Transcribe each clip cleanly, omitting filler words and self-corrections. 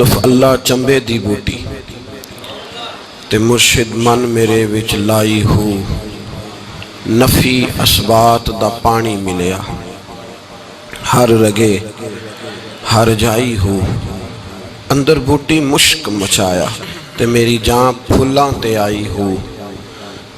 ਅਲਫ ਅੱਲਾ ਚੰਬੇ ਦੀ ਬੂਟੀ ਤੇ ਮੁਰਸ਼ਿਦ ਮਨ ਮੇਰੇ ਵਿੱਚ ਲਾਈ ਹੋ ਨਫੀ ਅਸਬਾਤ ਦਾ ਪਾਣੀ ਮਿਲਿਆ ਹਰ ਰਗੇ ਹਰ ਜਾਈ ਹੋ ਅੰਦਰ ਬੂਟੀ ਮੁਸ਼ਕ ਮਚਾਇਆ ਤੇ ਮੇਰੀ ਜਾਨ ਫੁੱਲਾਂ ਤੇ ਆਈ ਹੋ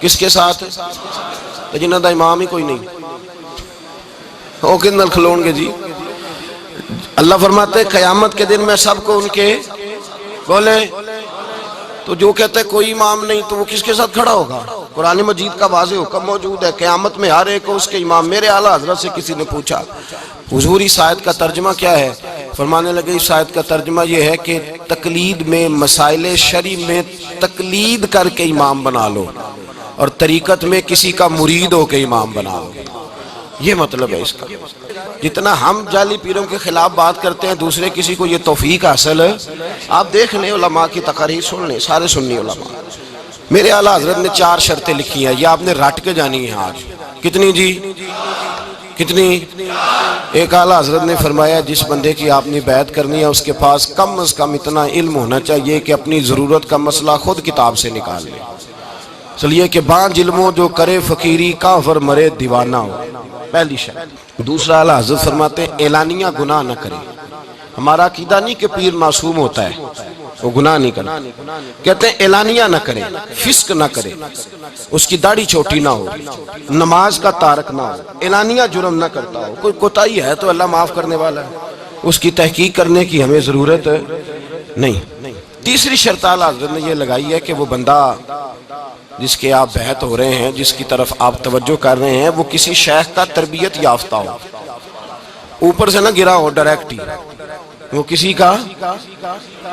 کس کے ساتھ؟ جنہوں دا امام ہی کوئی نہیں، وہ کن نال کھلون گے جی؟ اللہ فرماتے ہیں قیامت کے دن میں سب کو ان کے بولے، تو جو کہتے ہیں کوئی امام نہیں تو وہ کس کے ساتھ کھڑا ہوگا؟ قرآن مجید کا واضح حکم موجود ہے، قیامت میں ہر ایک کو اس کے امام۔ میرے اعلیٰ حضرت سے کسی نے پوچھا حضور اس آیت کا ترجمہ کیا ہے؟ فرمانے لگے اس آیت کا ترجمہ یہ ہے کہ تقلید میں، مسائل شرعی میں تقلید کر کے امام بنا لو، اور طریقت میں کسی کا مرید ہو کے امام بنا لو، یہ مطلب ہے اس کا۔ جتنا ہم جعلی پیروں کے خلاف بات کرتے ہیں، دوسرے کسی کو یہ توفیق حاصل ہے۔ آپ دیکھ لیں علماء کی تقاریر سن لیں، سارے سنی علماء۔ میرے اعلیٰ حضرت نے 4 شرطیں لکھی ہیں، یہ آپ نے رٹ کے جانی ہیں آج۔ کتنی جی؟ کتنی؟ ایک اعلیٰ حضرت نے فرمایا جس بندے کی آپ نے بیعت کرنی ہے اس کے پاس کم از کم اتنا علم ہونا چاہیے کہ اپنی ضرورت کا مسئلہ خود کتاب سے نکال لے۔ چلیے کہ بانج علموں جو کرے فقیری کافر مرے دیوانہ ہو، پہلی شرط۔ دوسرا اعلیٰ حضرت فرماتے ہیں اعلانیہ گناہ نہ کرے۔ ہمارا عقیدہ نہیں کہ پیر معصوم ہوتا ہے، وہ گناہ نہیں کرتا، کہتے ہیں اعلانیہ نہ کرے، فسق نہ کرے، اس کی داڑھی چھوٹی نہ ہو، نماز کا تارک نہ ہو، اعلانیہ جرم نہ کرتا ہو۔ کوئی کوتاہی ہے تو اللہ معاف کرنے والا ہے، اس کی تحقیق کرنے کی ہمیں ضرورت نہیں۔ تیسری شرط اعلیٰ حضرت نے یہ لگائی ہے کہ وہ بندہ جس کے آپ بیعت ہو رہے ہیں، جس کی طرف آپ توجہ کر رہے ہیں، وہ کسی شیخ کا تربیت یافتہ ہو، اوپر سے نہ گرا ہو ڈائریکٹ ہی، وہ کسی کا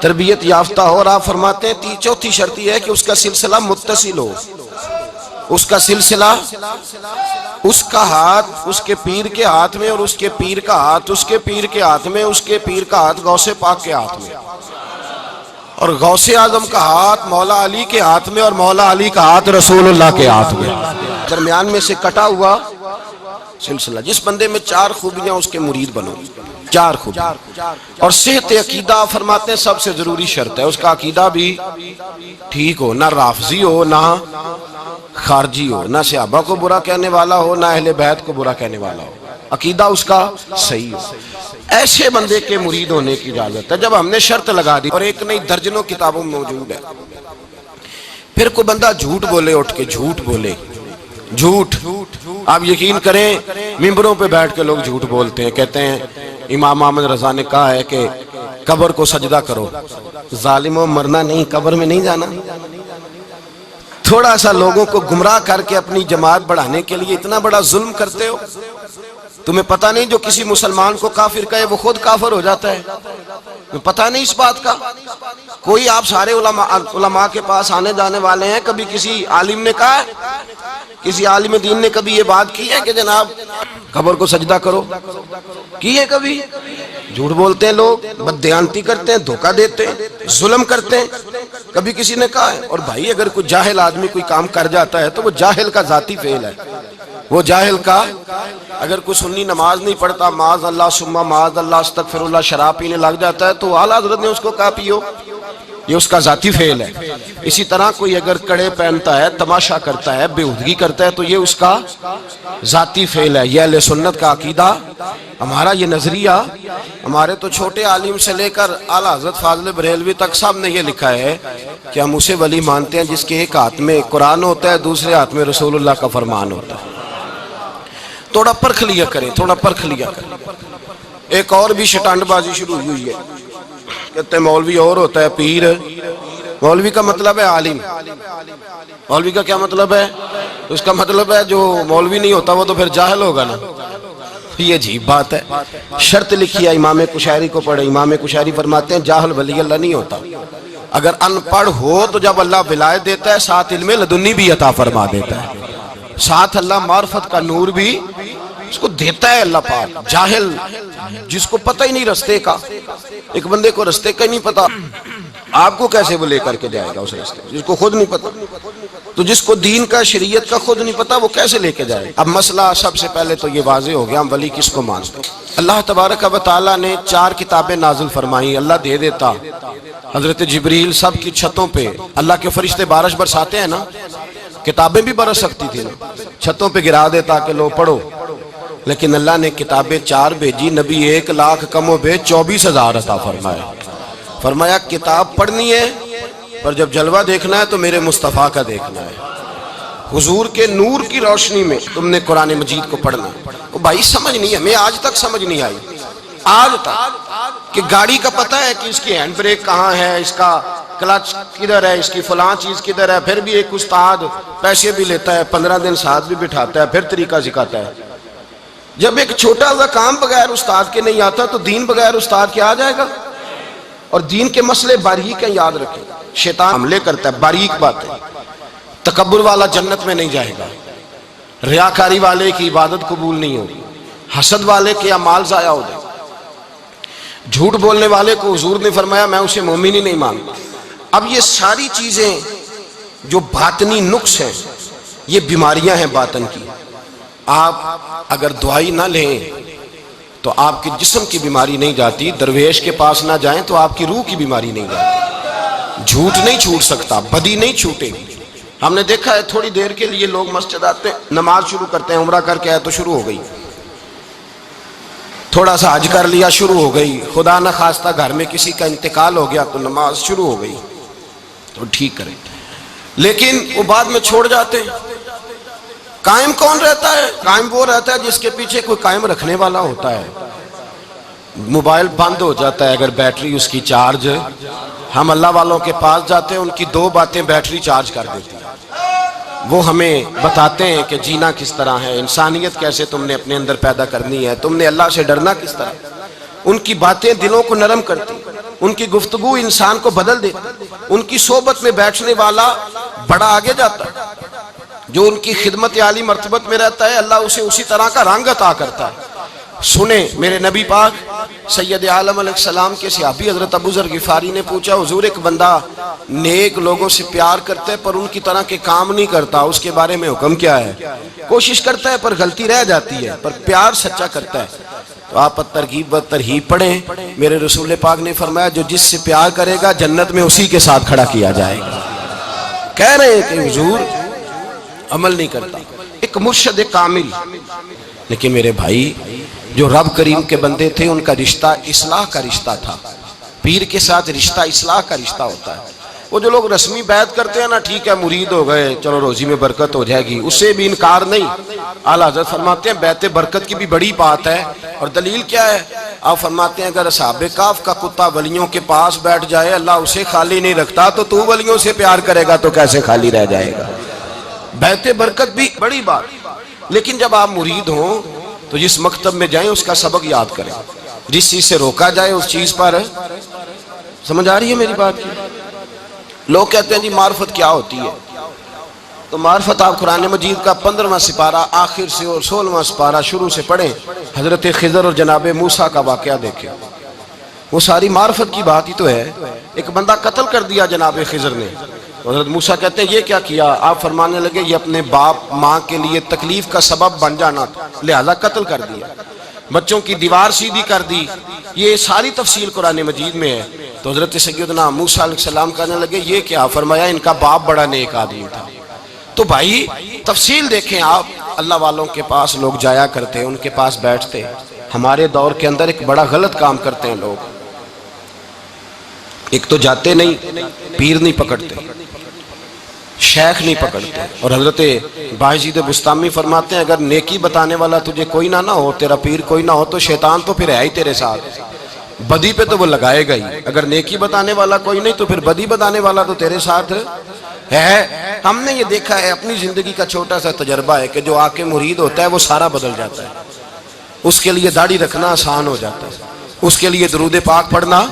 تربیت یافتہ ہو۔ اور آپ فرماتے ہیں چوتھی شرط یہ ہے کہ اس کا سلسلہ متصل ہو، اس کا سلسلہ، اس کا ہاتھ اس کے پیر کے ہاتھ میں، اور اس کے پیر کا ہاتھ اس کے پیر کے ہاتھ میں، اس کے پیر کا ہاتھ غوث پاک کے ہاتھ میں، اور غوث اعظم کا ہاتھ مولا علی کے ہاتھ میں، اور مولا علی کا ہاتھ رسول اللہ کے ہاتھ میں، درمیان میں سے کٹا ہوا سلسلہ۔ جس بندے میں 4 خوبیاں اس کے مرید بنو، 4 خوبیاں۔ اور صحت عقیدہ فرماتے ہیں سب سے ضروری شرط ہے، اس کا عقیدہ بھی ٹھیک ہو، نہ رافضی ہو، نہ خارجی ہو، نہ صحابہ کو برا کہنے والا ہو، نہ اہل بیت کو برا کہنے والا ہو، عقیدہ اس کا صحیح ہو۔ ایسے بندے کے مرید ہونے کی اجازت ہے۔ جب ہم نے شرط لگا دی، اور ایک نہیں درجنوں کتابوں میں موجود ہے، پھر کوئی بندہ جھوٹ بولے، اٹھ کے جھوٹ بولے، جھوٹ، آپ یقین کریں ممبروں پہ بیٹھ کے لوگ جھوٹ بولتے ہیں، کہتے ہیں امام احمد رضا نے کہا ہے کہ قبر کو سجدہ کرو۔ ظالموں، مرنا نہیں، قبر میں نہیں جانا۔ تھوڑا سا لوگوں کو گمراہ کر کے اپنی جماعت بڑھانے کے لیے اتنا بڑا ظلم کرتے ہو۔ تمہیں پتہ نہیں جو کسی مسلمان کو کافر کہے وہ خود کافر ہو جاتا ہے؟ تمہیں پتہ نہیں اس بات کا؟ کوئی آپ سارے علماء کے پاس آنے جانے والے ہیں، کبھی کسی عالم نے کہا ہے، کسی عالم دین نے کبھی یہ بات کی ہے کہ جناب قبر کو سجدہ کرو؟ کی ہے کبھی؟ جھوٹ بولتے ہیں لوگ، بددیانتی کرتے ہیں، دھوکہ دیتے ہیں، ظلم کرتے ہیں، کبھی کسی نے کہا ہے؟ اور بھائی اگر کوئی جاہل آدمی کوئی کام کر جاتا ہے تو وہ جاہل کا ذاتی فعل ہے، وہ جاہل کا، اگر کوئی سنی نماز نہیں پڑھتا، معاذ اللہ ثم معاذ اللہ استغفر اللہ، شراب پینے لگ جاتا ہے تو اعلیٰ حضرت نے اس کو کہا پیو، یہ اس کا ذاتی فعل ہے۔ اسی طرح کوئی اگر کڑے پہنتا ہے، تماشا کرتا ہے، بےہودگی کرتا ہے تو یہ اس کا ذاتی فعل ہے۔ یہ اہل سنت کا عقیدہ، ہمارا یہ نظریہ، ہمارے تو چھوٹے عالم سے لے کر اعلیٰ حضرت فاضل بریلوی تک سب نے یہ لکھا ہے کہ ہم اسے ولی مانتے ہیں جس کے ایک ہاتھ میں قرآن ہوتا ہے، دوسرے ہاتھ میں رسول اللہ کا فرمان ہوتا ہے۔ تھوڑا پرکھ لیا کریں، تھوڑا پرکھ لیا کریں۔ ایک اور بھی شٹانڈ بازی شروع ہوئی ہے، کہتے ہیں مولوی اور ہوتا ہے پیر۔ مولوی کا مطلب ہے عالم، مولوی کا کیا مطلب ہے؟ اس کا مطلب ہے جو مولوی نہیں ہوتا وہ تو پھر جاہل ہوگا نا، یہ عجیب بات ہے۔ شرط لکھی ہے، امام کشیری کو پڑھے، امام کشیری فرماتے ہیں جاہل ولی اللہ نہیں ہوتا، اگر ان پڑھ ہو تو جب اللہ ولایت دیتا ہے ساتھ علم لدنی بھی عطا فرما دیتا ہے، ساتھ اللہ معرفت کا نور بھی اس کو دیتا ہے اللہ پاک۔ جاہل جس کو پتہ ہی نہیں رستے کا، ایک بندے کو رستے کا ہی نہیں پتا، آپ کو کیسے وہ لے کر کے جائے گا اس رستے، جس کو خود نہیں پتا؟ تو جس کو دین کا، شریعت کا خود نہیں پتا، وہ کیسے لے کے جائے؟ اب مسئلہ سب سے پہلے تو یہ واضح ہو گیا ہم ولی کس کو مانتے ہیں۔ اللہ تبارک و تعالیٰ نے 4 کتابیں نازل فرمائی، اللہ دے دیتا، حضرت جبریل سب کی چھتوں پہ، اللہ کے فرشتے بارش برساتے ہیں نا، کتابیں بھی برس سکتی تھی نا، چھتوں پہ گرا دیتا کہ لو پڑھو، لیکن اللہ نے کتابیں 4 بھیجی، نبی 1 لاکھ کم و بیش 24,000 عطا فرمایا۔ فرمایا کتاب پڑھنی ہے پر جب جلوہ دیکھنا ہے تو میرے مصطفیٰ کا دیکھنا ہے، حضور کے نور کی روشنی میں تم نے قرآن مجید کو پڑھنا. وہ بھائی سمجھ نہیں ہے، ہمیں آج تک سمجھ نہیں آئی، آج تک، کہ گاڑی کا پتہ ہے کہ اس کی ہینڈ بریک کہاں ہے، اس کا کلچ کدھر ہے، اس کی فلاں چیز کدھر ہے. پھر بھی ایک استاد پیسے بھی لیتا ہے، 15 دن ساتھ بھی بٹھاتا ہے، پھر طریقہ سکھاتا ہے. جب ایک چھوٹا سا کام بغیر استاد کے نہیں آتا تو دین بغیر استاد کے آ جائے گا. اور دین کے مسئلے باریک ہیں، یاد رکھیں. شیطان حملے کرتا ہے، باریک بات ہے. تکبر والا جنت میں نہیں جائے گا، ریاکاری والے کی عبادت قبول نہیں ہوگی، حسد والے کے اعمال ضائع ہو جائے، جھوٹ بولنے والے کو حضور نے فرمایا میں اسے مومن ہی نہیں مانتا. اب یہ ساری چیزیں جو باطنی نقص ہیں، یہ بیماریاں ہیں باطن کی. آپ اگر دوائی نہ لیں تو آپ کے جسم کی بیماری نہیں جاتی، درویش کے پاس نہ جائیں تو آپ کی روح کی بیماری نہیں جاتی. جھوٹ نہیں چھوٹ سکتا، بدی نہیں چھوٹے گی. ہم نے دیکھا ہے تھوڑی دیر کے لیے لوگ مسجد آتے ہیں، نماز شروع کرتے ہیں، عمرہ کر کے آئے تو شروع ہو گئی، تھوڑا سا حج کر لیا شروع ہو گئی، خدا نہ خواستہ گھر میں کسی کا انتقال ہو گیا تو نماز شروع ہو گئی. تو ٹھیک کریں، لیکن وہ بعد میں چھوڑ جاتے ہیں. قائم کون رہتا ہے؟ قائم وہ رہتا ہے جس کے پیچھے کوئی قائم رکھنے والا ہوتا ہے. موبائل بند ہو جاتا ہے اگر بیٹری اس کی چارج، ہم اللہ والوں کے پاس جاتے ہیں، ان کی 2 باتیں بیٹری چارج کر دیتی ہیں. وہ ہمیں بتاتے ہیں کہ جینا کس طرح ہے، انسانیت کیسے تم نے اپنے اندر پیدا کرنی ہے، تم نے اللہ سے ڈرنا کس طرح. ان کی باتیں دلوں کو نرم کرتی، ان کی گفتگو انسان کو بدل دیتی. ان کی صحبت میں بیٹھنے والا بڑا آگے جاتا ہے. جو ان کی خدمت عالی مرتبت میں رہتا ہے، اللہ اسے اسی طرح کا رنگ عطا کرتا ہے. سنیں، میرے نبی پاک سید عالم علیہ السلام کے صحابی حضرت ابو ذر غفاری نے پوچھا حضور ایک بندہ نیک لوگوں سے پیار کرتا ہے پر ان کی طرح کے کام نہیں کرتا، اس کے بارے میں حکم کیا ہے؟ کوشش کرتا ہے پر غلطی رہ جاتی ہے، پر پیار سچا کرتا ہے. تو آپ ترغیب و ترہیب پڑھیں. میرے رسول پاک نے فرمایا جو جس سے پیار کرے گا جنت میں اسی کے ساتھ کھڑا کیا جائے گا. کہہ رہے ہیں کہ حضور عمل نہیں کرتا، ایک مرشد کامل. لیکن میرے بھائی جو رب کریم کے بندے تھے ان کا رشتہ اصلاح کا رشتہ تھا. پیر کے ساتھ رشتہ اصلاح کا رشتہ ہوتا ہے. وہ جو لوگ رسمی بیعت کرتے ہیں نا، ٹھیک ہے مرید ہو گئے چلو روزی میں برکت ہو جائے گی، اس سے بھی انکار نہیں. اعلیٰ حضرت فرماتے ہیں بیعت برکت کی بھی بڑی بات ہے. اور دلیل کیا ہے؟ آپ فرماتے ہیں اگر اصحاب کہف کا کتا ولیوں کے پاس بیٹھ جائے اللہ اسے خالی نہیں رکھتا، تو ولیوں سے پیار کرے گا تو کیسے خالی رہ جائے گا. بیعت برکت بھی بڑی بات. لیکن جب آپ مرید ہوں تو جس مکتب میں جائیں اس کا سبق یاد کریں. جس چیز سے روکا جائے اس چیز پر، سمجھ آ رہی ہے میری بات کی؟ لوگ کہتے ہیں جی معرفت کیا ہوتی ہے؟ تو معرفت آپ قرآن مجید کا 15واں سپارہ آخر سے اور 16واں سپارہ شروع سے پڑھیں. حضرت خضر اور جناب موسیٰ کا واقعہ دیکھیں. وہ ساری معرفت کی بات ہی تو ہے. ایک بندہ قتل کر دیا جناب خضر نے. حضرت موسیٰ کہتے ہیں یہ کیا کیا؟ آپ فرمانے لگے یہ اپنے باپ ماں کے لیے تکلیف کا سبب بن جانا تھا لہذا قتل کر دیا، بچوں کی دیوار سیدھی کر دی. یہ ساری تفصیل قرآن مجید میں ہے. تو حضرت سیدنا موسیٰ علیہ السلام کہنے لگے یہ کیا؟ فرمایا ان کا باپ بڑا نیک آدمی تھا. تو بھائی تفصیل دیکھیں آپ. اللہ والوں کے پاس لوگ جایا کرتے ہیں، ان کے پاس بیٹھتے. ہمارے دور کے اندر ایک بڑا غلط کام کرتے ہیں لوگ. ایک تو جاتے نہیں، پیر نہیں پکڑتے، شیخ نہیں پکڑتے. اور حضرت باجید بستامی فرماتے ہیں اگر نیکی بتانے والا تجھے کوئی نہ ہو، تیرا پیر کوئی نہ ہو، تو شیطان تو پھر ہے ہی تیرے ساتھ، بدی پہ تو وہ لگائے گا ہی. اگر نیکی بتانے والا کوئی نہیں تو پھر بدی بتانے والا تو تیرے ساتھ ہے. ہم نے یہ دیکھا ہے، اپنی زندگی کا چھوٹا سا تجربہ ہے کہ جو آ کے مرید ہوتا ہے وہ سارا بدل جاتا ہے. اس کے لیے داڑھی رکھنا آسان ہو جاتا ہے، اس کے لیے درود پاک پڑھنا،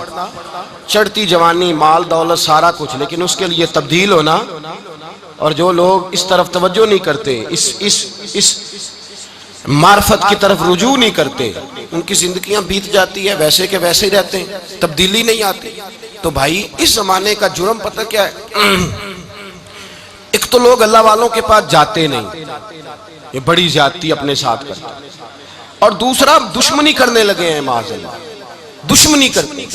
چڑھتی جوانی، مال دولت سارا کچھ، لیکن اس کے لیے تبدیل ہونا. اور جو لوگ اس طرف توجہ نہیں کرتے، اس معرفت کی طرف رجوع نہیں کرتے، ان کی زندگیاں بیت جاتی ہے ویسے کہ ویسے ہی رہتے ہیں، تبدیلی نہیں آتی. تو بھائی اس زمانے کا جرم پتہ کیا ہے؟ ایک تو لوگ اللہ والوں کے پاس جاتے نہیں، یہ بڑی زیادتی اپنے ساتھ کرتے ہیں. اور دوسرا دشمنی کرنے لگے ہیں معاذ اللہ. دشمنی کرتے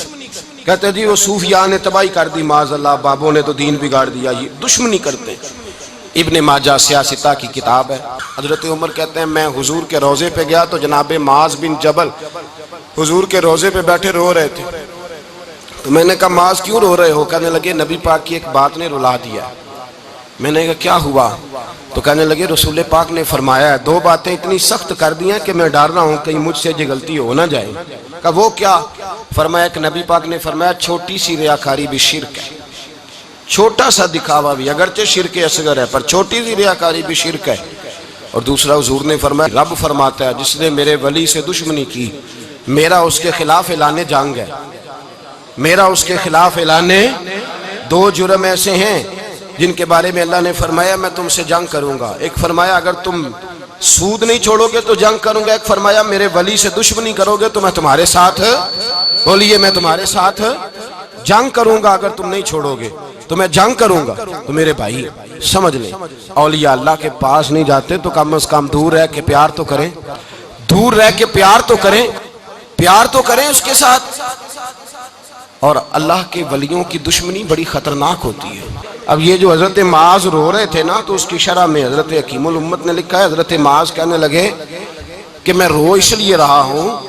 کہتے ہیں جی وہ صوفیاء نے تباہی کر دی معاذ اللہ، بابوں نے تو دین بگاڑ دیا. یہ دشمنی کرتے ہیں. ابن ماجہ سیاستہ کی کتاب ہے. حضرت عمر کہتے ہیں میں حضور کے روضے پہ گیا تو جناب معاذ بن جبل حضور کے روضے پہ بیٹھے رو رہے تھے. تو میں نے کہا معاذ کیوں رو رہے ہو؟ کہنے لگے نبی پاک کی ایک بات نے رلا دیا. میں نے کہا کیا ہوا؟ تو کہنے لگے رسول پاک نے فرمایا ہے، دو باتیں اتنی سخت کر دی ہیں کہ میں ڈر رہا ہوں کہیں مجھ سے یہ غلطی ہو نہ جائے۔ کہا وہ کیا؟ فرمایا کہ نبی پاک نے فرمایا چھوٹی سی ریاکاری بھی شرک ہے، چھوٹا سا دکھاوا بھی، اگرچہ شرک اصغر ہے پر چھوٹی سی ریاکاری بھی شرک ہے۔ اور دوسرا حضور نے فرمایا رب فرماتا ہے جس نے میرے ولی سے دشمنی کی میرا اس کے خلاف اعلان جنگ ہے، میرا اس کے خلاف اعلان۔ دو جرم ایسے ہیں جن کے بارے میں اللہ نے فرمایا میں تم سے جنگ کروں گا، ایک فرمایا اگر تم سود نہیں چھوڑو گے تو جنگ کروں گا، ایک فرمایا میرے ولی سے دشمنی کرو گے تو میں تمہارے ساتھ، بولیے میں تمہارے ساتھ جنگ کروں گا، اگر تم نہیں چھوڑو گے تو میں جنگ کروں گا۔ تو میرے بھائی سمجھ لیں، اولیاء اللہ کے پاس نہیں جاتے تو کم از کم دور رہ کے پیار تو کریں، دور رہ کے پیار تو کریں، پیار تو کریں اس کے ساتھ۔ اور اللہ کے ولیوں کی دشمنی بڑی خطرناک ہوتی ہے۔ اب یہ جو حضرت معاذ رو رہے تھے نا تو اس کی شرح میں حضرت حکیم الامت نے لکھا ہے، حضرت معاذ کہنے لگے کہ میں رو اس لیے رہا ہوں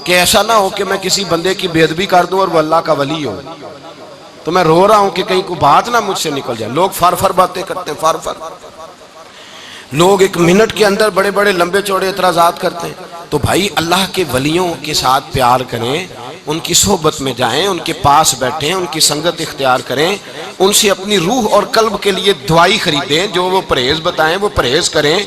کہ ایسا نہ ہو کہ میں کسی بندے کی بے ادبی کر دوں اور وہ اللہ کا ولی ہو، تو میں رو رہا ہوں کہ کہیں کوئی بات نہ مجھ سے نکل جائے۔ لوگ فر باتیں کرتے ہیں، فر لوگ ایک منٹ کے اندر بڑے بڑے لمبے چوڑے اعتراضات کرتے ہیں۔ تو بھائی اللہ کے ولیوں کے ساتھ پیار کریں، ان کی صحبت میں جائیں، ان کے پاس بیٹھیں، ان کی سنگت اختیار کریں، ان سے اپنی روح اور قلب کے لیے دعائی خریدیں، جو وہ پرہیز بتائیں وہ پرہیز کریں،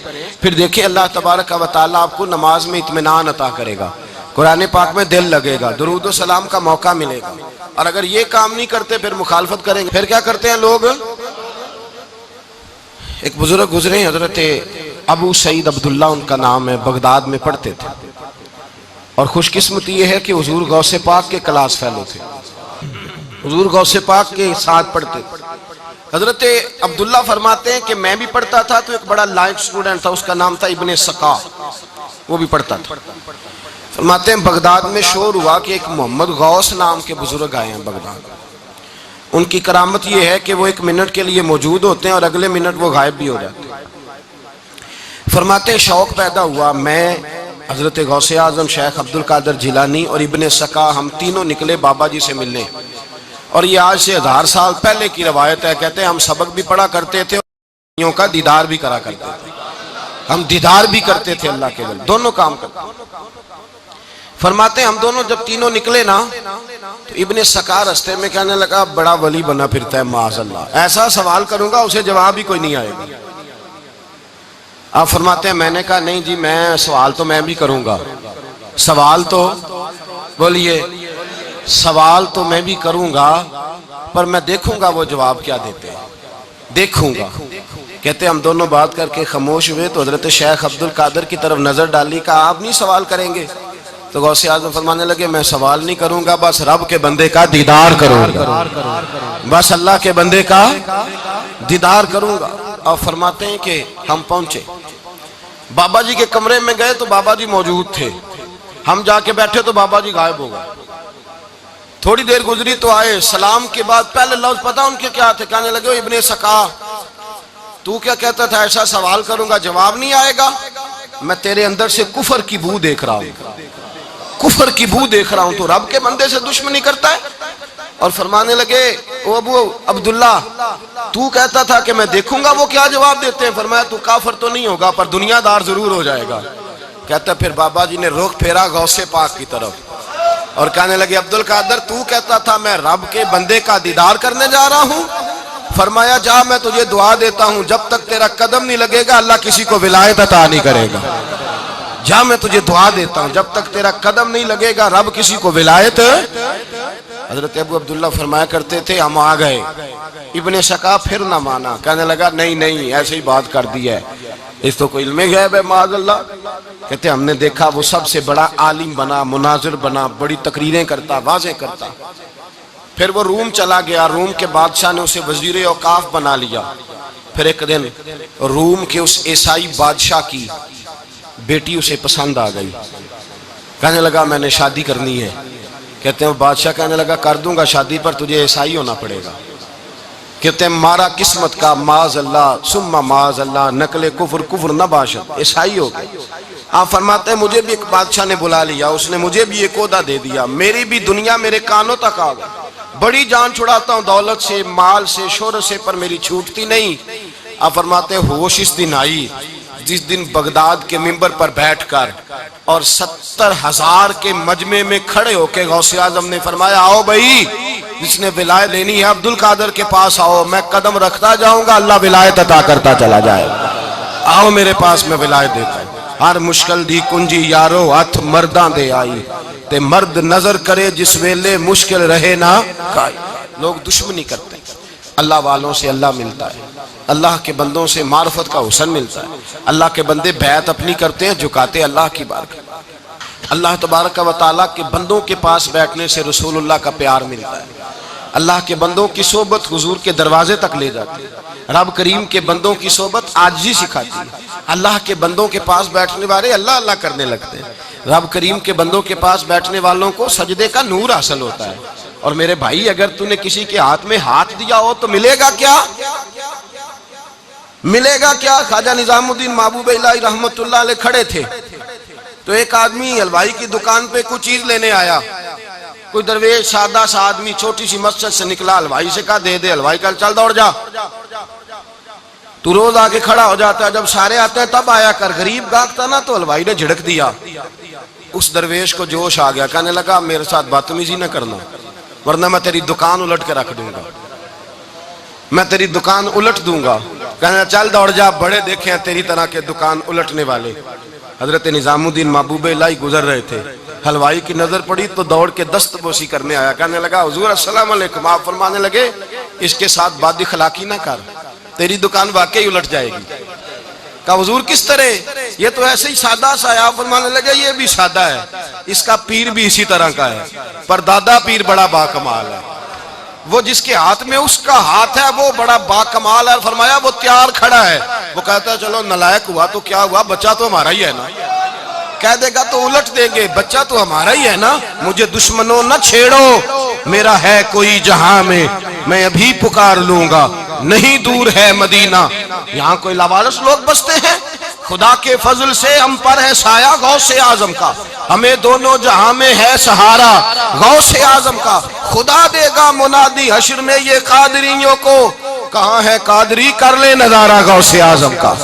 پھر دیکھیں اللہ تبارک و تعالیٰ آپ کو نماز میں اطمینان عطا کرے گا، قرآن پاک میں دل لگے گا، درود و سلام کا موقع ملے گا۔ اور اگر یہ کام نہیں کرتے پھر مخالفت کریں گے، پھر کیا کرتے ہیں لوگ؟ ایک بزرگ گزرے حضرت ابو سعید عبداللہ ان کا نام ہے، بغداد میں پڑھتے تھے، اور خوش قسمتی یہ ہے کہ حضور غوث پاک کے کلاس فیلو تھے، حضور غوث پاک کے ساتھ پڑھتے تھے۔ حضرت عبداللہ فرماتے ہیں کہ میں بھی پڑھتا تھا تو ایک بڑا لائق سٹوڈنٹ تھا، اس کا نام تھا ابن سقا، وہ بھی پڑھتا تھا۔ فرماتے ہیں بغداد میں شور ہوا کہ ایک محمد غوث نام کے بزرگ آئے ہیں بغداد، ان کی کرامت یہ ہے کہ وہ ایک منٹ کے لیے موجود ہوتے ہیں اور اگلے منٹ وہ غائب بھی ہو جاتے ہیں۔ فرماتے ہیں شوق پیدا ہوا، میں حضرت غوث اعظم شیخ عبد القادر جیلانی اور ابن سقا ہم تینوں نکلے بابا جی سے ملنے، اور یہ آج سے 1000 سال پہلے کی روایت ہے، کہتے ہیں ہم سبق بھی پڑھا کرتے تھے اور کا دیدار بھی کرا کرتے تھے، ہم دیدار بھی کرتے تھے اللہ کے ولی، دونوں کام کرتے تھے۔ فرماتے ہیں ہم دونوں جب تینوں نکلے نا تو ابن سقا رستے میں کہنے لگا بڑا ولی بنا پھرتا ہے معاذ اللہ، ایسا سوال کروں گا اسے جواب ہی کوئی نہیں آئے گا۔ آپ فرماتے ہیں میں نے کہا نہیں جی میں سوال تو میں بھی کروں گا، سوال تو بولیے سوال تو میں بھی کروں گا، پر میں دیکھوں گا وہ جواب کیا دیتے ہیں، دیکھوں گا۔ کہتے ہم دونوں بات کر کے خاموش ہوئے تو حضرت شیخ عبد القادر کی طرف نظر ڈالی، کہا آپ نہیں سوال کریں گے؟ تو غوث اعظم فرمانے لگے میں سوال نہیں کروں گا، بس رب کے بندے کا دیدار کروں گا، بس اللہ کے بندے کا دیدار کروں گا۔ اور فرماتے ہیں کہ ہم پہنچے بابا جی کے کمرے میں گئے تو بابا جی موجود تھے، ہم جا کے بیٹھے تو بابا جی غائب ہو گئے۔ تھوڑی دیر گزری تو آئے، سلام کے بعد پہلے لفظ پتہ ان کے کیا تھے، کہنے لگے ابن سقا تو کیا کہتا تھا ایسا سوال کروں گا جواب نہیں آئے گا؟ میں تیرے اندر سے کفر کی بو دیکھ رہا ہوں، کفر کی بو دیکھ رہا ہوں، تو رب کے بندے سے دشمنی کرتا ہے۔ اور فرمانے لگے او ابو عبداللہ تو کہتا تھا کہ میں دیکھوں گا وہ کیا جواب دیتے ہیں، فرمایا تو کافر تو نہیں ہوگا پر دنیا دار ضرور ہو جائے گا۔ کہتا پھر بابا جی نے رخ پھیرا غوث پاک کی طرف اور کہنے لگے عبد القادر تو کہتا تھا میں رب کے بندے کا دیدار کرنے جا رہا ہوں، فرمایا جا میں تجھے دعا دیتا ہوں جب تک تیرا قدم نہیں لگے گا اللہ کسی کو ولایت عطا نہیں کرے گا، جا میں تجھے دعا دیتا ہوں جب تک تیرا قدم نہیں لگے گا رب کسی کو ولایت۔ حضرت ابو عبداللہ فرمایا کرتے تھے ہم آ گئے، ابن سقا پھر نہ مانا، کہنے لگا نہیں نہیں ایسے ہی بات کر دی ہے، اس تو کوئی علم غیب ہے معاذ اللہ۔ کہتے ہم نے دیکھا وہ سب سے بڑا عالم بنا، مناظر بنا، بڑی تقریریں کرتا، واضح کرتا۔ پھر وہ روم چلا گیا، روم کے بادشاہ نے اسے وزیر اوقاف بنا لیا۔ پھر ایک دن روم کے اس عیسائی بادشاہ کی بیٹی اسے پسند آ گئی، کہنے لگا میں نے شادی کرنی ہے۔ کہتے ہیں بادشاہ کہنے لگا کر دوں گا شادی پر تجھے عیسائی ہونا پڑے گا۔ کہتے ہیں مارا قسمت کا معاذ اللہ ثم معاذ اللہ، نقل کفر کفر نہ باشد، عیسائی ہو گئے۔ آپ فرماتے ہیں مجھے بھی ایک بادشاہ نے بلا لیا، اس نے مجھے بھی ایک عہدہ دے دیا، میری بھی دنیا میرے کانوں تک آ گئی، بڑی جان چھڑاتا ہوں دولت سے، مال سے، شہرت سے، پر میری چھوٹتی نہیں۔ آپ فرماتے ہوش اس دن آئی جس دن بغداد کے منبر پر بیٹھ کر اور 70,000 کے مجمع میں کھڑے ہو کے غوث اعظم نے فرمایا آؤ بھائی جس نے ولایت لینی ہے عبد القادر کے پاس آؤ، میں قدم رکھتا جاؤں گا اللہ ولایت عطا کرتا چلا جائے، آؤ میرے پاس میں ولایت دیتا ہوں۔ ہر مشکل دی کنجی یارو ہاتھ مرداں دے آئی تے مرد نظر کرے جس ویلے مشکل رہے نہ کائی۔ لوگ دشمنی کرتے ہیں، اللہ والوں سے اللہ ملتا ہے، اللہ کے بندوں سے معرفت کا حسن ملتا ہے، اللہ کے بندے بیعت اپنی کرتے ہیں جھکاتے اللہ کی بارگاہ۔ اللہ تبارک و تعالیٰ کے بندوں کے پاس بیٹھنے سے رسول اللہ کا پیار ملتا ہے، اللہ کے بندوں کی صحبت حضور کے دروازے تک لے جاتی ہے، رب کریم کے بندوں کی صحبت عاجزی سکھاتی ہے، اللہ کے بندوں کے پاس بیٹھنے والے اللہ اللہ کرنے لگتے ہیں، رب کریم کے بندوں کے پاس بیٹھنے والوں کو سجدے کا نور حاصل ہوتا ہے۔ اور میرے بھائی اگر تو نے کسی کے ہاتھ میں ہاتھ دیا ہو تو ملے گا کیا؟ ملے گا کیا؟ خواجہ نظام الدین محبوب الہی رحمت اللہ علیہ کھڑے تھے تو ایک آدمی حلوائی کی دکان پہ کچھ چیز لینے آیا، کوئی درویش سادہ سا آدمی چھوٹی سی مسجد سے نکلا، حلوائی سے کہا دے دے، حلوائی کہا چل دوڑ جا، تو روز آگے کھڑا ہو جاتا ہے، جب سارے آتے ہیں تب آیا کر، غریب گاہک تھا نا تو حلوائی نے جھڑک دیا، اس درویش کو جوش آ گیا، کہنے لگا میرے ساتھ بدتمیزی نہ کرنا ورنہ میں تیری دکان الٹ کے رکھ دوں گا، میں تیری دکان الٹ دوں گا، کہنے چل دوڑ جا، بڑے دیکھے ہیں تیری طرح کے دکان الٹنے والے۔ حضرت نظام الدین محبوب الہی گزر رہے تھے، حلوائی کی نظر پڑی تو دوڑ کے دست بوسی کرنے آیا، کہنے لگا حضور السلام علیکم، آپ فرمانے لگے اس کے ساتھ بد اخلاقی نہ کر، تیری دکان واقعی الٹ جائے گی۔ کہا حضور کس طرح؟ یہ تو ایسے ہی سادہ سا ہے، آپ فرمانے لگے یہ بھی سادہ ہے، اس کا پیر بھی اسی طرح کا ہے، پر دادا پیر بڑا باکمال ہے، وہ جس کے ہاتھ میں اس کا ہاتھ ہے وہ بڑا باکمال ہے۔ فرمایا وہ تیار کھڑا ہے، وہ کہتا ہے چلو نالائق ہوا تو کیا ہوا، بچہ تو ہمارا ہی ہے نا، کہہ دے گا تو الٹ دیں گے، بچہ تو ہمارا ہی ہے نا، مجھے دشمنوں نہ چھیڑو، میرا ہے کوئی جہاں میں ابھی پکار لوں گا، نہیں دور ہے مدینہ۔ یہاں کوئی لاوارث لوگ بستے ہیں، خدا کے فضل سے ہم پر ہے سایہ غوث اعظم کا، ہمیں دونوں جہاں میں ہے سہارا غوث اعظم کا، خدا دے گا منادی حشر میں یہ قادریوں کو، کہاں ہے قادری کر لے نظارہ غوث اعظم کا۔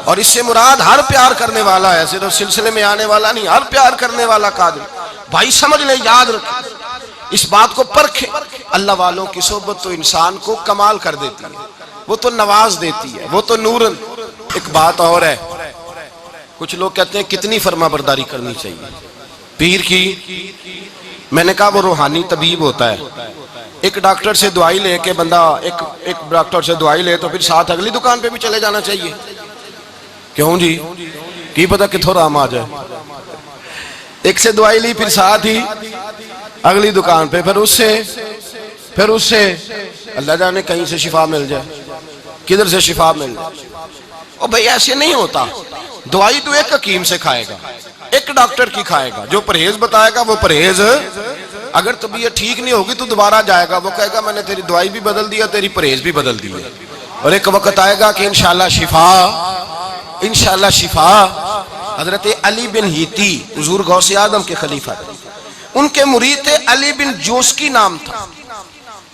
اور اس سے مراد ہر پیار کرنے والا ہے، صرف سلسلے میں آنے والا نہیں، ہر پیار کرنے والا قادر۔ بھائی سمجھ لیں، یاد رکھیں، اس بات کو پرکھیں، اللہ والوں کی صحبت تو انسان کو کمال کر دیتی ہے، وہ تو نواز دیتی ہے، وہ تو نورن۔ ایک بات اور ہے، کچھ لوگ کہتے ہیں کتنی فرما برداری کرنی چاہیے پیر کی؟ میں نے کہا وہ روحانی طبیب ہوتا ہے، ایک ڈاکٹر سے دوائی لے کے بندہ ایک ڈاکٹر سے دوائی لے تو پھر ساتھ اگلی دکان پہ بھی چلے جانا چاہیے، کیوں جی؟ کی پتہ کتھوں رام آ جائے، ایک سے دوائی لی پھر ساتھ ہی اگلی دکان پہ، پھر اس سے اللہ جانے کہیں سے شفا مل جائے، کدھر سے شفا مل جائے۔ اور بھئی ایسے نہیں ہوتا، دوائی تو ایک حکیم سے کھائے گا، ایک ڈاکٹر کی کھائے گا، جو پرہیز بتائے گا وہ پرہیز، اگر طبیعت ٹھیک نہیں ہوگی تو دوبارہ جائے گا، وہ کہے گا میں نے تیری دوائی بھی بدل دیا، تیری پرہیز بھی بدل دی ہے، اور ایک وقت آئے گا کہ انشاءاللہ شفا۔ حضرت علی بن ہیتی حضور غوث اعظم کے خلیفہ تھے، ان کے مرید تھے علی بن جوسکی نام تھا۔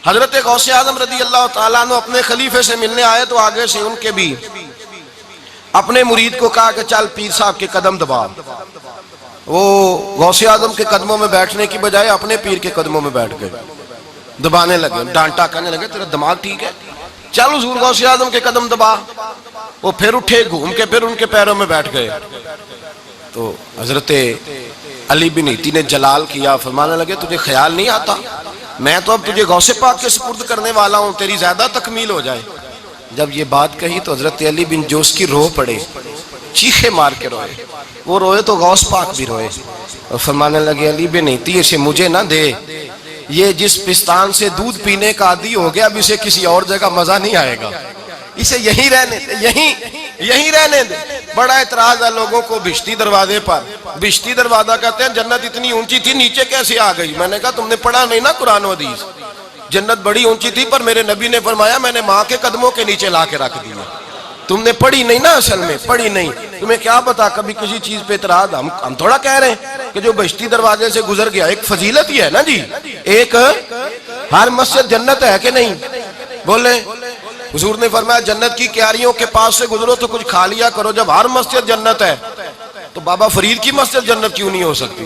حضرت غوث اعظم رضی اللہ تعالیٰ عنہ اپنے خلیفے سے ملنے آئے تو آگے سے ان کے بھی اپنے مرید کو کہا کہ چل پیر صاحب کے قدم دبا۔ وہ غوث اعظم کے قدموں میں بیٹھنے کی بجائے اپنے پیر کے قدموں میں بیٹھ گئے، دبانے لگے، ڈانٹا، کہنے لگے تیرا دماغ ٹھیک ہے، چل حضور غوث اعظم کے قدم دبا۔ وہ پھر اٹھے، گھوم کے پھر ان کے پیروں میں بیٹھ گئے، تو حضرت علی بن ہیتی نے جلال کیا، فرمانے لگے تجھے خیال نہیں آتا میں تو اب تجھے غوث پاک کے سپرد کرنے والا ہوں، تیری زیادہ تکمیل ہو جائے۔ جب یہ بات کہی تو حضرت علی بن جوسکی رو پڑے، چیخے مار کے روئے، وہ روئے تو غوث پاک بھی روئے، اور فرمانے لگے علی بن ہیتی اسے مجھے نہ دے، یہ جس پستان سے دودھ پینے کا عادی ہو گیا اب اسے کسی اور جگہ مزہ نہیں آئے گا، اسے یہیں رہنے دے، یہیں رہنے دے۔ بڑا اعتراض ہے لوگوں کو بھشتی دروازے پر، بھشتی دروازہ کہتے ہیں جنت اتنی اونچی تھی نیچے کیسے آ گئی؟ میں نے کہا تم نے پڑھا نہیں نا قرآن و حدیث، جنت بڑی اونچی تھی پر میرے نبی نے فرمایا میں نے ماں کے قدموں کے نیچے لا کے رکھ دیا، تم نے پڑھی نہیں نا، اصل میں پڑھی نہیں، تمہیں کیا پتا کبھی کسی چیز پہ اعتراض۔ ہم تھوڑا کہہ رہے ہیں کہ جو بہشتی دروازے سے گزر گیا ایک فضیلت ہی ہے نا جی، ایک ہر مسجد جنت ہے کہ نہیں؟ بولے حضور نے فرمایا جنت کی کیاریوں کے پاس سے گزرو تو کچھ کھا لیا کرو. جب ہر مسجد جنت ہے تو بابا فرید کی مسجد جنت کیوں نہیں ہو سکتی؟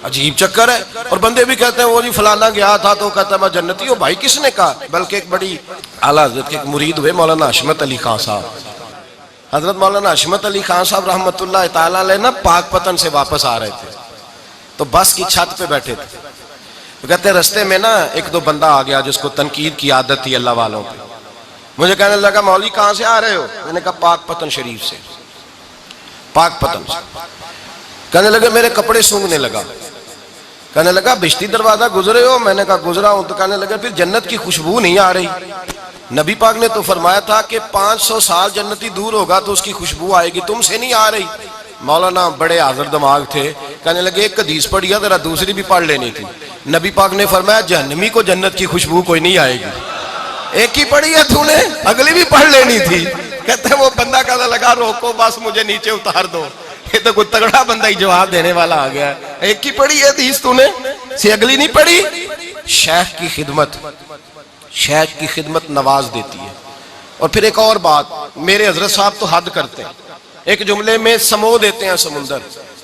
عجیب چکر ہے. اور بندے بھی کہتے ہیں وہ جی فلانا گیا تھا تو کہتا ہے میں جنتی ہوں. بھائی کس نے کہا؟ بلکہ ایک بڑی اعلیٰ حضرت کے ایک مرید ہوئے مولانا حشمت علی خان صاحب. حضرت مولانا حشمت علی خان صاحب رحمۃ اللہ تعالیٰ علیہ نا پاک پتن سے واپس آ رہے تھے تو بس کی چھت پہ بیٹھے تھے. تو کہتے ہیں رستے میں نا ایک دو بندہ آ گیا جس کو تنقید کی عادت تھی اللہ والوں پہ. مجھے کہنے لگا مولوی کہاں سے آ رہے ہو؟ میں نے کہا پاک پتن شریف سے. پاک پتن سے. کہنے لگے میرے کپڑے سونگنے لگا. کہنے لگا بشتی دروازہ گزرے ہو؟ میں نے کہا گزرا ہوں. تو کہنے لگا پھر جنت کی خوشبو نہیں آ رہی؟ نبی پاک نے تو فرمایا تھا کہ 500 سال جنتی دور ہوگا تو اس کی خوشبو آئے گی, تم سے نہیں آ رہی. مولانا بڑے حاضر دماغ تھے, کہنے لگے ایک حدیث پڑھی ہے ذرا دوسری بھی پڑھ لینی تھی. نبی پاک نے فرمایا جہنمی کو جنت کی خوشبو کوئی نہیں آئے گی. ایک ہی پڑھی ہے تو نے, اگلی بھی پڑھ لینی تھی. کہتے ہیں وہ بندہ کہنے لگا روکو بس مجھے نیچے اتار دو. یہ تو کوئی تگڑا بندہ ہی جواب دینے والا آ گیا. ایک ہی پڑھی ہے حدیث تو نے, سے اگلی نہیں پڑھی. شیخ کی خدمت, شیخ کی خدمت نواز دیتی ہے. اور پھر ایک اور بات, میرے حضرت صاحب تو حد کرتے ہیں, ایک جملے میں سمو دیتے ہیں سمندر.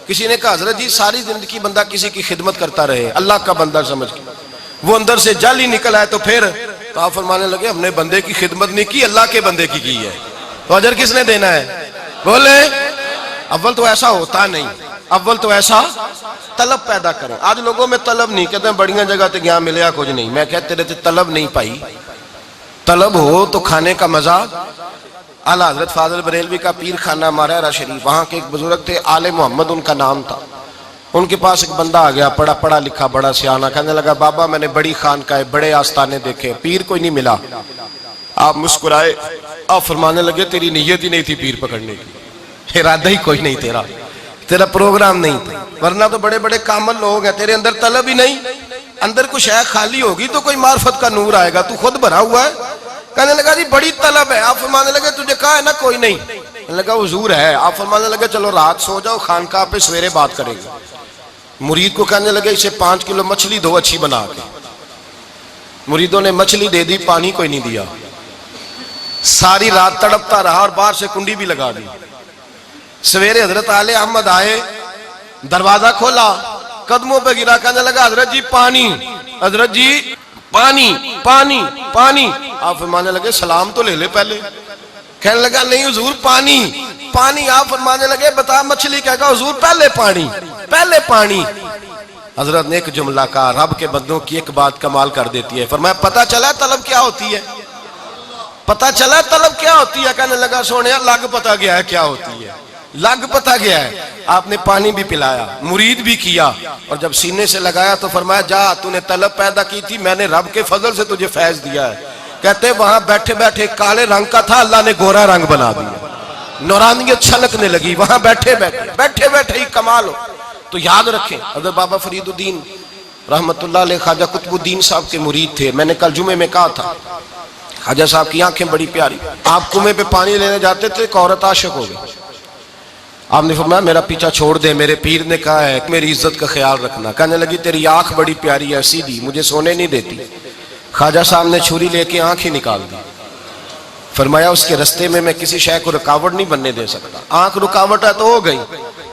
کسی نے کہا حضرت جی ساری زندگی بندہ کسی کی خدمت کرتا رہے اللہ کا بندہ سمجھ کے, وہ اندر سے جل ہی نکل آئے تو پھر تو آپ فرمانے لگے ہم نے بندے کی خدمت نہیں کی, اللہ کے بندے کی ہے. تو اجر کس نے دینا ہے؟ بولے اول تو ایسا ہوتا نہیں, اول تو ایسا طلب پیدا کریں. آج لوگوں میں طلب نہیں, کہتے ہیں بڑیاں جگہ تے گیا ملیا کچھ نہیں. میں کہتے رہتے طلب نہیں پائی, طلب ہو تو کھانے کا مزہ. اعلیٰ حضرت فاضل بریلوی کا پیر خانہ مارہرہ شریف, وہاں کے ایک بزرگ تھے آل محمد ان کا نام تھا. ان کے پاس ایک بندہ آ گیا پڑھا لکھا بڑا سیانہ, کہنے لگا بابا میں نے بڑی خانقاہیں بڑے آستانے دیکھے, پیر کوئی نہیں ملا. آپ مسکرائے, آپ فرمانے لگے تیری نیت ہی نہیں تھی پیر پکڑنے کی, ارادہ ہی کوئی نہیں تیرا پروگرام نہیں تھا. ورنہ تو بڑے بڑے کامل لوگ ہیں, تیرے اندر طلب ہی نہیں. اندر کچھ شے خالی ہوگی تو کوئی معرفت کا نور آئے گا, تو خود بھرا ہوا ہے. کہنے لگا جی بڑی طلب ہے. آپ فرمانے لگے تجھے کہا ہے نا کوئی نہیں؟ کہنے لگا حضور ہے. آپ فرمانے لگے چلو رات سو جاؤ, خانقاہ پہ سویرے بات کریں گے. مرید کو کہنے لگے اسے 5 کلو مچھلی دو اچھی بنا کے. مریدوں نے مچھلی دے دی, پانی کوئی نہیں دیا. ساری رات تڑپتا رہا اور باہر سے کنڈی بھی لگا دی. سویرے حضرت آل احمد آئے, دروازہ کھولا, قدموں پہ گرا, کہنے لگا حضرت جی پانی, حضرت جی پانی پانی پانی. آپ فرمانے لگے سلام تو لے لے پہلے. کہنے لگا نہیں حضور پانی پانی. آپ فرمانے لگے بتا مچھلی کہے گا حضور پہلے پانی پہلے پانی. حضرت نے ایک جملہ کہا, رب کے بندوں کی ایک بات کمال کر دیتی ہے. فرمایا پتہ چلا طلب کیا ہوتی ہے؟ پتہ چلا طلب کیا ہوتی ہے؟ کہنے لگا سونے لگ پتہ گیا ہے کیا ہوتی ہے, لگ پتہ گیا ہے. آپ نے پانی بھی پلایا, مرید بھی کیا, اور جب سینے سے لگایا تو فرمایا جا تو نے طلب پیدا کی تھی, میں نے رب کے فضل سے تجھے فیض دیا ہے. کہتے وہاں بیٹھے بیٹھے کالے رنگ کا تھا, اللہ نے گورا رنگ بنا دیا, نورانیت چھلکنے لگی. وہاں بیٹھے بیٹھے ہی کمال ہو. تو یاد رکھیں حضرت بابا فرید الدین رحمت اللہ علیہ خواجہ قطب الدین صاحب کے مرید تھے. میں نے کل جمعے میں کہا تھا خواجہ صاحب کی آنکھیں بڑی پیاری. آپ کنویں پہ پانی لینے جاتے تھے, ایک عورت عاشق ہو گئی. آپ نے فرمایا میرا پیچھا چھوڑ دے, میرے پیر نے کہا ہے میری عزت کا خیال رکھنا. کہنے لگی تیری آنکھ بڑی پیاری ہے سیدھی, مجھے سونے نہیں دیتی. خواجہ صاحب نے چھری لے کے آنکھ ہی نکال دی. فرمایا اس کے رستے میں کسی شے کو رکاوٹ نہیں بننے دے سکتا. آنکھ رکاوٹ ہے تو ہو گئی.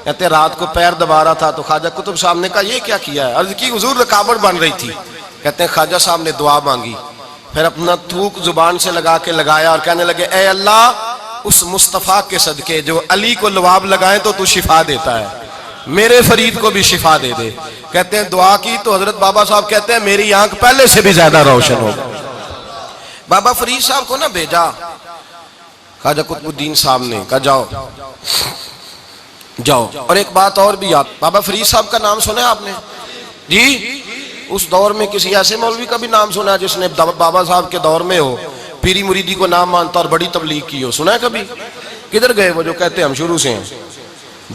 کہتے رات کو پیر دبا رہا تھا تو خواجہ قطب صاحب نے کہا یہ کیا کیا ہے؟ عرض کی حضور رکاوٹ بن رہی تھی. کہتے ہیں خواجہ صاحب نے دعا مانگی, پھر اپنا تھوک زبان سے لگا کے لگایا اور کہنے لگے اے اللہ اس مصطفیٰ کے صدقے جو علی کو لواب لگائیں تو شفا دیتا ہے, میرے فرید کو بھی شفا دے دے. کہتے ہیں دعا کی تو حضرت بابا صاحب کہتے ہیں میری آنکھ پہلے سے بھی زیادہ روشن ہو. بابا فرید صاحب کو نہ بھیجا خواجہ قطب الدین صاحب نے, کہا جاؤ. اور ایک بات اور بھی یاد, بابا فرید صاحب کا نام سنا ہے آپ نے جی؟ اس دور میں کسی ایسے مولوی کا بھی نام سنا ہے جس نے بابا صاحب کے دور میں ہو پیری مریدی کو نام مانتا اور بڑی تبلیغ کی ہو؟ سنا ہے کبھی؟ کدھر گئے وہ جو کہتے ہیں ہم شروع سے ہیں؟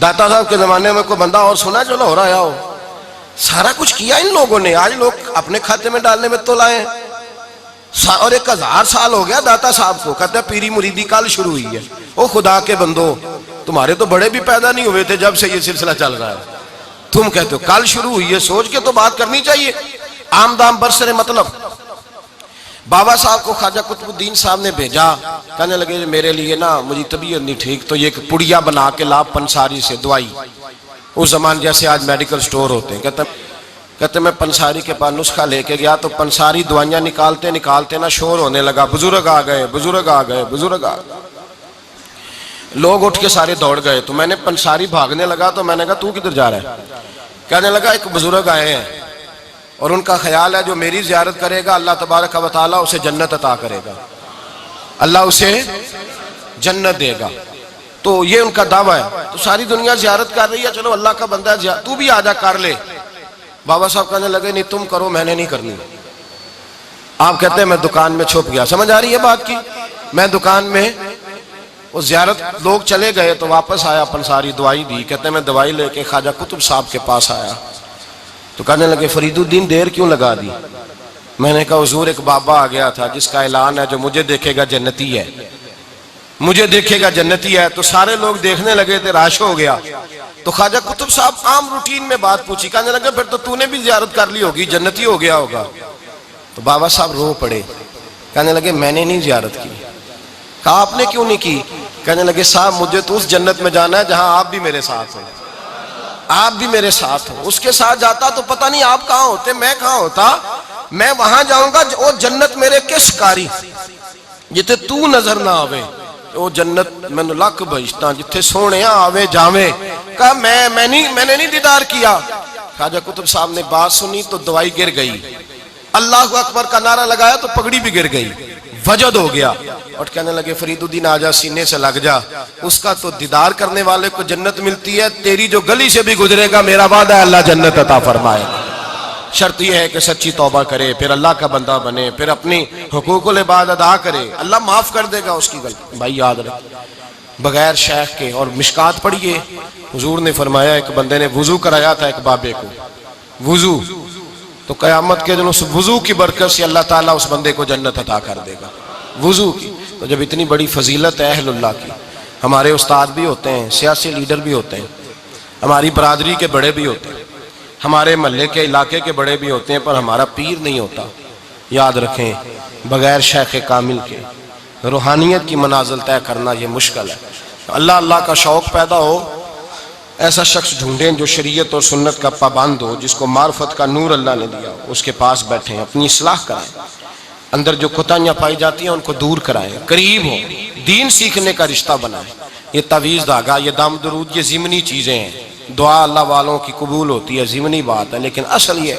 داتا صاحب کے زمانے میں کوئی بندہ اور سنا ہے جو لاہور آیا ہو؟ سارا کچھ کیا ان لوگوں نے, آج لوگ اپنے کھاتے میں ڈالنے میں تو لائے. اور 1000 سال ہو گیا داتا صاحب کو, کہتے ہیں پیری مریدی کل شروع ہوئی ہے. او خدا کے بندو, تمہارے تو بڑے بھی پیدا نہیں ہوئے تھے جب سے یہ سلسلہ چل رہا ہے, تم کہتے ہو کل شروع ہوئی ہے. سوچ کے تو بات کرنی چاہیے. عام دام برسر مطلب بابا صاحب کو خواجہ قطب الدین صاحب نے بھیجا، کہنے لگے میرے لیے نا مجھے طبیعت نہیں ٹھیک، تو یہ ایک پڑیا بنا کے لا پنساری سے دوائی، اس زمان جیسے آج میڈیکل سٹور ہوتے ہیں، کہتے میں پنساری کے پاس نسخہ لے کے گیا تو پنساری دوائیاں نکالتے نکالتے نا شور ہونے لگا، بزرگ آ گئے بزرگ آ گئے بزرگ آ گئے، لوگ اٹھ کے سارے دوڑ گئے، تو میں نے پنساری بھاگنے لگا تو میں نے کہا تو کدھر جا رہا ہے؟ کہنے لگا ایک بزرگ آئے ہیں اور ان کا خیال ہے جو میری زیارت کرے گا اللہ تبارک و تعالیٰ اسے جنت عطا کرے گا، اللہ اسے جنت دے گا، تو یہ ان کا دعویٰ ہے، تو ساری دنیا زیارت کر رہی ہے، چلو اللہ کا بندہ ہے تو بھی آجا کر لے۔ بابا صاحب کہنے لگے نہیں تم کرو، میں نے نہیں کرنی۔ آپ کہتے ہیں میں دکان میں چھپ گیا، سمجھ آ رہی ہے بات کی؟ میں دکان میں، وہ زیارت لوگ چلے گئے تو واپس آیا، پنساری دوائی دی، کہتے ہیں میں دوائی لے کے خواجہ قطب صاحب کے پاس آیا تو کہنے لگے فرید الدین دیر کیوں لگا دی؟ میں نے کہا حضور ایک بابا آ گیا تھا جس کا اعلان ہے جو مجھے دیکھے گا جنتی ہے، مجھے دیکھے گا جنتی ہے، تو سارے لوگ دیکھنے لگے تھے، رش ہو گیا، تو خواجہ قطب صاحب عام روٹین میں بات پوچھی، کہنے لگے پھر تو نے بھی زیارت کر لی ہوگی، جنتی ہو گیا ہوگا۔ تو بابا صاحب رو پڑے، کہنے لگے میں نے نہیں زیارت کی۔ کہا آپ نے کیوں نہیں کی؟ کہنے لگے صاحب مجھے تو اس جنت میں جانا ہے جہاں آپ بھی میرے ساتھ ہیں، آپ بھی میرے ساتھ ہو، اس کے ساتھ جاتا تو پتہ نہیں آپ کہاں ہوتے، میں کہاں ہوتا، میں وہاں جاؤں گا وہ جنت میرے کس کاری جتے تو نظر نہ آوے، وہ جنت میں لکھ بھیجتا جتے سونے آوے جاوے۔ کہا میں نے نہیں دیدار کیا۔ خواجہ قطب صاحب نے بات سنی تو دوائی گر گئی، اللہ اکبر کا نعرہ لگایا تو پگڑی بھی گر گئی، وجد ہو گیا، اور کہنے لگے فرید الدین آجا سینے سے لگ جا، اس کا تو دیدار کرنے والے کو جنت ملتی ہے، تیری جو گلی سے بھی گزرے گا میرا وعدہ ہے اللہ جنت عطا فرمائے گا۔ شرط یہ ہے کہ سچی توبہ کرے، پھر اللہ کا بندہ بنے، پھر اپنی حقوق العباد ادا کرے، اللہ معاف کر دے گا اس کی غلطی۔ بھائی یاد رکھ، بغیر شیخ کے، اور مشکات پڑھیے، حضور نے فرمایا ایک بندے نے وضو کرایا تھا ایک بابے کو، وضو، تو قیامت کے دن اس وضو کی برکت سے اللہ تعالیٰ اس بندے کو جنت عطا کر دے گا، وضو کی۔ تو جب اتنی بڑی فضیلت ہے اہل اللہ کی، ہمارے استاد بھی ہوتے ہیں، سیاسی لیڈر بھی ہوتے ہیں، ہماری برادری کے بڑے بھی ہوتے ہیں، ہمارے محلے کے علاقے کے بڑے بھی ہوتے ہیں، پر ہمارا پیر نہیں ہوتا۔ یاد رکھیں بغیر شیخ کامل کے روحانیت کی منازل طے کرنا یہ مشکل ہے۔ اللہ کا شوق پیدا ہو، ایسا شخص ڈھونڈیں جو شریعت اور سنت کا پابند ہو، جس کو معرفت کا نور اللہ نے دیا ہو، اس کے پاس بیٹھیں، اپنی اصلاح کرائیں، اندر جو کوتاہیاں پائی جاتی ہیں ان کو دور کرائیں، قریب ہو، دین سیکھنے کا رشتہ بنائیں۔ یہ تعویذ دھاگا، یہ دم درود، یہ ضمنی چیزیں ہیں، دعا اللہ والوں کی قبول ہوتی ہے، ضمنی بات ہے، لیکن اصل یہ